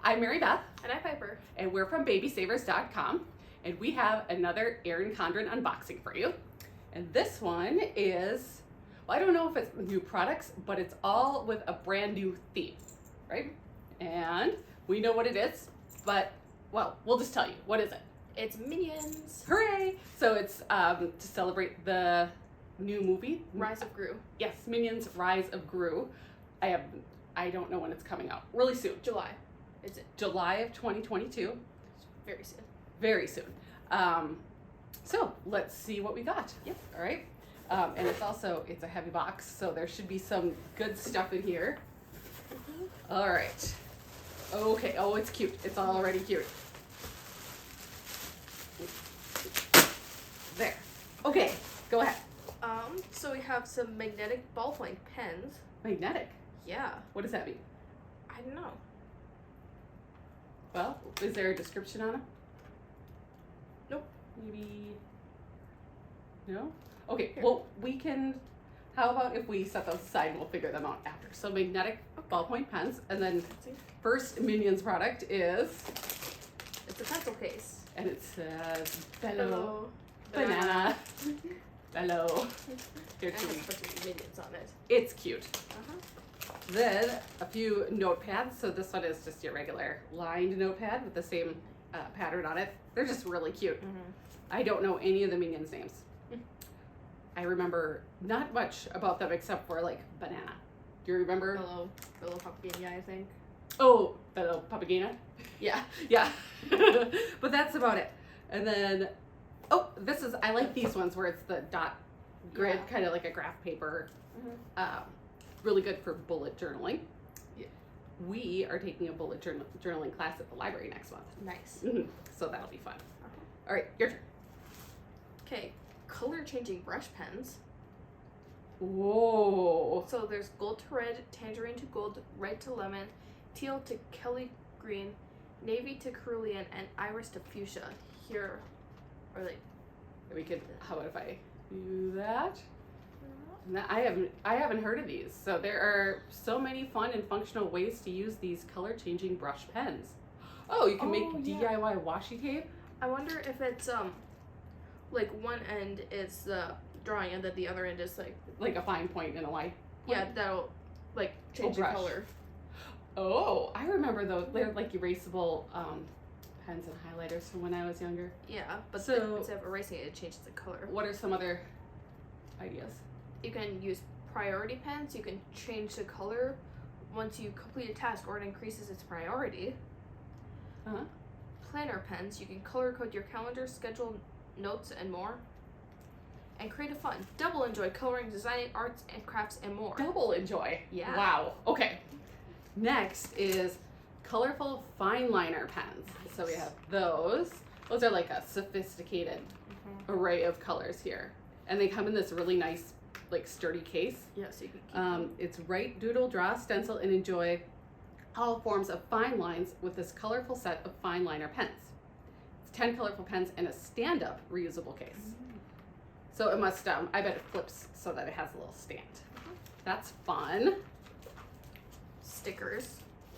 I'm Mary Beth. And I'm Piper. And we're from babysavers.com. And we have another Erin Condren unboxing for you. And this one is, well, I don't know if it's new products, but it's all with a brand new theme, right? And we know what it is, but, well, we'll just tell you. What is it? It's Minions. Hooray! So it's to celebrate the new movie. Rise of Gru. Yes, Minions Rise of Gru. I don't know when it's coming out. Really soon. July. Is it? July of 2022. Very soon. Very soon. So let's see what we got. Yep. All right. And it's a heavy box, so there should be some good stuff in here. All right. Okay. Oh, it's cute. It's already cute. There. Okay. Go ahead. So we have some magnetic ballpoint pens. Magnetic. Yeah. What does that mean? I don't know. Well, is there a description on them? Nope. Maybe. No? Okay, well, how about if we set those aside and we'll figure them out after. So magnetic ballpoint pens, and then first Minions product is... It's a pencil case. And it says, Bello, banana, Bello. Here, It has a bunch of Minions on it. it's cute. Uh-huh. Then a few notepads. So this one is just your regular lined notepad with the same pattern on it. They're just really cute. Mm-hmm. I don't know any of the Minions names. I remember not much about them except for like banana. Do you remember? Bello Papagena, I think. Oh, Bello Papagena? Yeah. Yeah. But that's about it. And then, I like these ones where it's the dot grid, Yeah. kind of like a graph paper. Mm-hmm. Really good for bullet journaling. Yeah. We are taking a bullet journaling class at the library next month. Nice. So that'll be fun. Uh-huh. All right, your turn. Okay. Color changing brush pens. Whoa. So there's gold to red, tangerine to gold, red to lemon, teal to Kelly green, navy to cerulean, and iris to fuchsia. Here are like How about if I do that? No, I haven't heard of these. So there are so many fun and functional ways to use these color changing brush pens. Oh, you can make DIY washi tape? I wonder if it's like one end is the drawing and then the other end is Like a fine point and a light. yeah, that'll like change the brush. color. Oh, I remember those. They're like erasable pens and highlighters from when I was younger. Yeah, but So- instead of erasing it, it changes the color. What are some other ideas? You can use priority pens. You can change the color once you complete a task or it increases its priority. Uh-huh. Planner pens. You can color code your calendar, schedule, notes, and more. And create a fun. Double enjoy coloring, designing, arts, and crafts, and more. Double enjoy. Yeah. Wow. Okay. Next is colorful fine liner pens. Nice. So we have those. Those are like a sophisticated array of colors here. And they come in this really nice, like sturdy case. Yeah, so you can keep It's write, doodle, draw, stencil, and enjoy all forms of fine lines with this colorful set of fine liner pens. It's 10 colorful pens in a stand-up reusable case. So it must, I bet it flips so that it has a little stand. That's fun. stickers.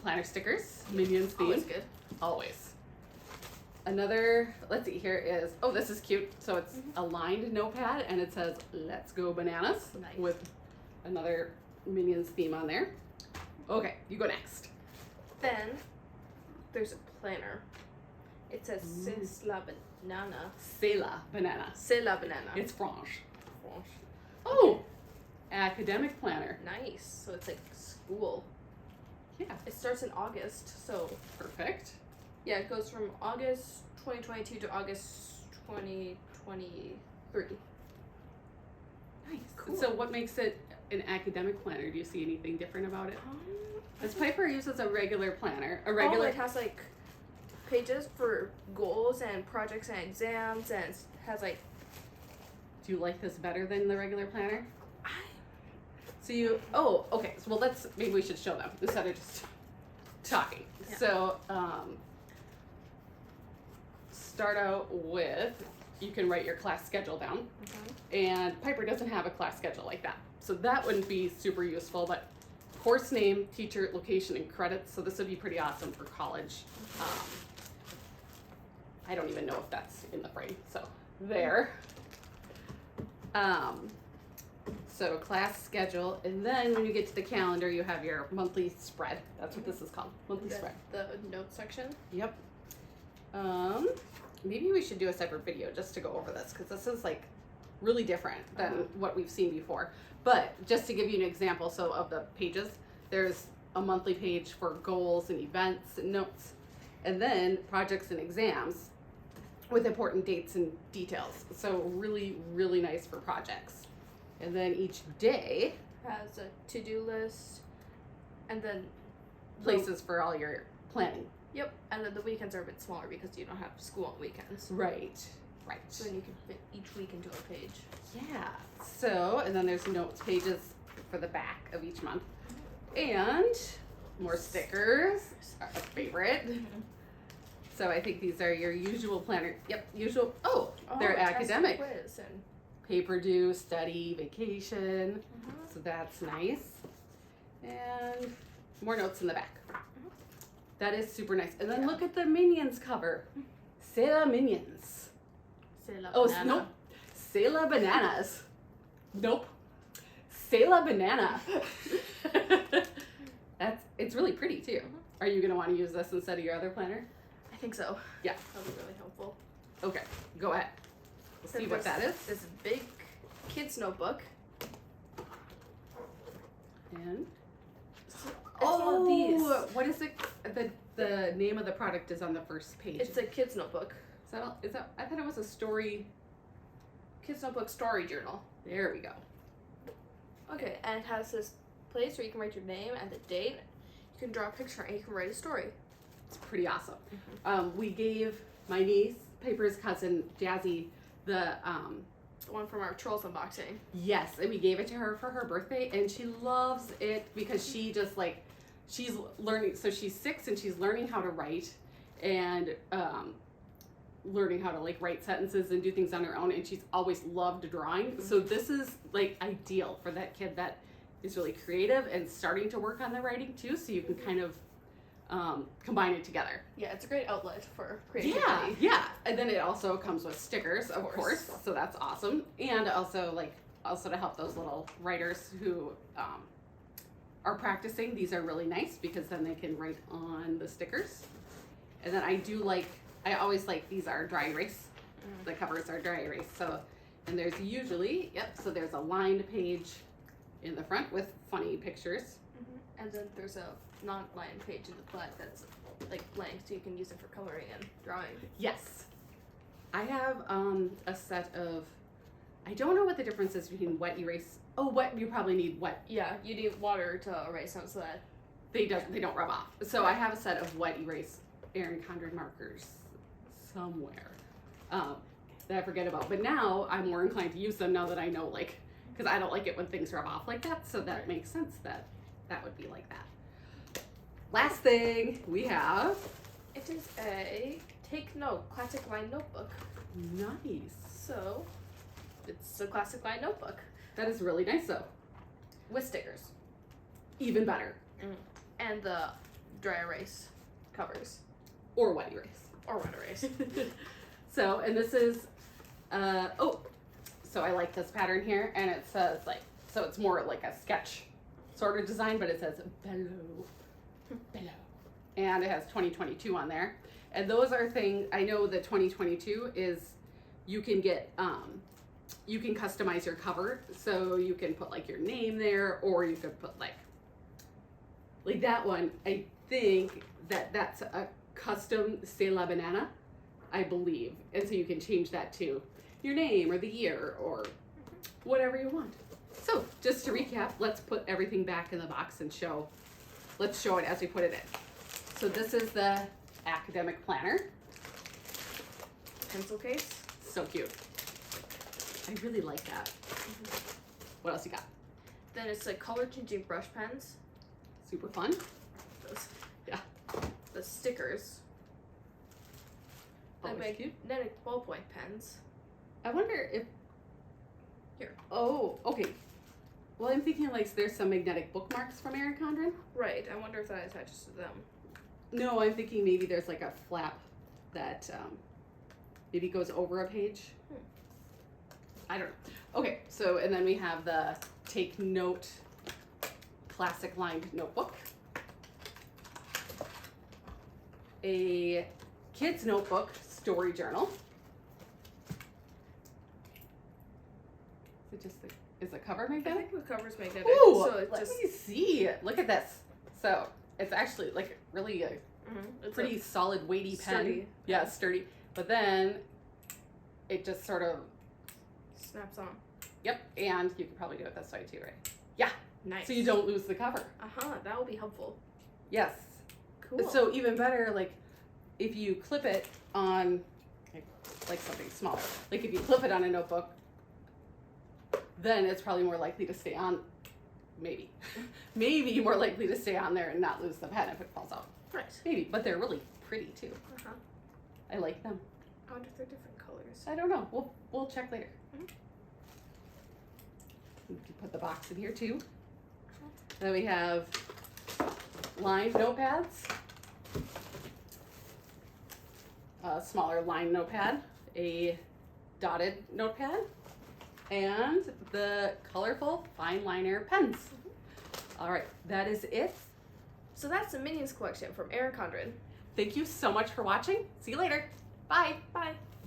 Planner stickers, Minions theme. Always good. Always. Another, let's see, here is, this is cute. So it's a lined notepad and it says, let's go bananas. Nice. With another Minions theme on there. Okay, you go next. Then there's a planner. It says C'est la banana. C'est la banana. C'est la banana. It's French. French. Oh, academic planner. Nice. So it's like school. Yeah, It starts in August. So perfect. yeah, it goes from August 2022 to August 2023. Nice. Cool. So what makes it an academic planner? Do you see anything different about it? This Piper uses a regular planner. A regular. It has like pages for goals and projects and exams, and it has like. Do you like this better than the regular planner? I So okay. So maybe we should show them instead of just talking. Yeah. So, start out with, you can write your class schedule down. And Piper doesn't have a class schedule like that. So that wouldn't be super useful, but course name, teacher, location, and credits. So this would be pretty awesome for college. I don't even know if that's in the frame. So there. So class schedule, and then when you get to the calendar, you have your monthly spread. That's what this is called, monthly spread. The notes section. Yep. Maybe we should do a separate video just to go over this, because this is like really different than what we've seen before. But just to give you an example, so of the pages, there's a monthly page for goals and events and notes, and then projects and exams with important dates and details. So really, really nice for projects. And then each day Has a to-do list, and then places for all your planning. Yep, and then the weekends are a bit smaller because you don't have school on weekends. Right. So then you can fit each week into a page. Yeah. So, and then there's notes pages for the back of each month. And more stickers, our favorite. So I think these are your usual planner. Yep, usual. Oh, they're test and academic. quiz and Paper due, study, vacation. So that's nice. And more notes in the back. That is super nice. And then look at the Minions cover. C'est la Minions. C'est la Oh, banana. nope. C'est la Bananas. Nope. C'est la Banana. It's really pretty too. Are you going to want to use this instead of your other planner? I think so. Yeah. That'll be really helpful. Okay, go ahead. We'll Then see what that there's is. This big kid's notebook. And It's one of these. what is it? The name of the product is on the first page. It's a kid's notebook. Is that? I thought it was a story. Kid's notebook story journal. There we go. Okay, and it has this place where you can write your name and the date. You can draw a picture and you can write a story. It's pretty awesome. We gave my niece, Piper's cousin, Jazzy, the one from our Trolls unboxing. yes, and we gave it to her for her birthday, and she loves it because she just like she's learning. So she's 6 and she's learning how to write and learning how to like write sentences and do things on her own, and she's always loved drawing. So this is like ideal for that kid that is really creative and starting to work on the writing too. So you can kind of combine it together. Yeah, it's a great outlet for creativity. Yeah. And then it also comes with stickers, of course. So that's awesome. And also to help those little writers who are practicing. These are really nice because then they can write on the stickers. And then I always like these are dry erase. The covers are dry erase. So, and there's usually, so there's a lined page in the front with funny pictures. And then there's a non-lined page in the back that's like blank, so you can use it for coloring and drawing. Yes. I have a set of, I don't know what the difference is between wet erase. Oh, wet, you probably need wet. Yeah, you need water to erase them so that They don't rub off. So I have a set of wet erase Erin Condren markers somewhere that I forget about. But now I'm more inclined to use them now that I know, like, because I don't like it when things rub off like that. So that makes sense that would be like that. Last thing we have. it is a take note classic line notebook. Nice. So it's a classic line notebook That is really nice though. with stickers Even better. and the dry erase covers Or wet erase. or wet erase. So, and this is, so I like this pattern here, and it says like, so it's more like a sketch sort of design, but it says below, and it has 2022 on there. And those are things, I know that 2022 is, you can get, you can customize your cover, so you can put like your name there, or you could put like that one, I think that's a custom C'est la Banana, I believe. And so you can change that to your name or the year or whatever you want. So just to recap, let's put everything back in the box and let's show it as we put it in. So this is the academic planner. Pencil case. So cute. I really like that. What else you got? Then it's like color changing brush pens. Super fun. Those. Yeah. The stickers. Then Always cute. magnetic ballpoint pens. I wonder if. Here. Oh, okay. Well, I'm thinking like there's some magnetic bookmarks from Erin Condren. Right. I wonder if that attaches to them. No, I'm thinking maybe there's like a flap that maybe goes over a page. I don't know. Okay, so and then we have the Take Note classic lined notebook. A kid's notebook story journal. Is it just is the cover I magnetic? think the cover's magnetic. Ooh, So it let just me see. Look at this. So it's actually like really a it's pretty solid weighty pen. sturdy. Yeah, sturdy. But then it just sort of snaps on. yep, and you can probably do it this way too, right? Yeah. Nice. So you don't lose the cover. That will be helpful. Yes. Cool. So even better, like if you clip it on like something smaller, like if you clip it on a notebook, then it's probably more likely to stay on. Maybe more likely to stay on there and not lose the pen if it falls out. Right. Maybe, but they're really pretty too. I like them. I wonder if they're different colors. I don't know. We'll check later. Mhm. We can put the box in here too. Then we have lined notepads, a smaller lined notepad, a dotted notepad, and the colorful fine liner pens. All right, that is it. So that's the Minions collection from Erin Condren. Thank you so much for watching. See you later. Bye. Bye.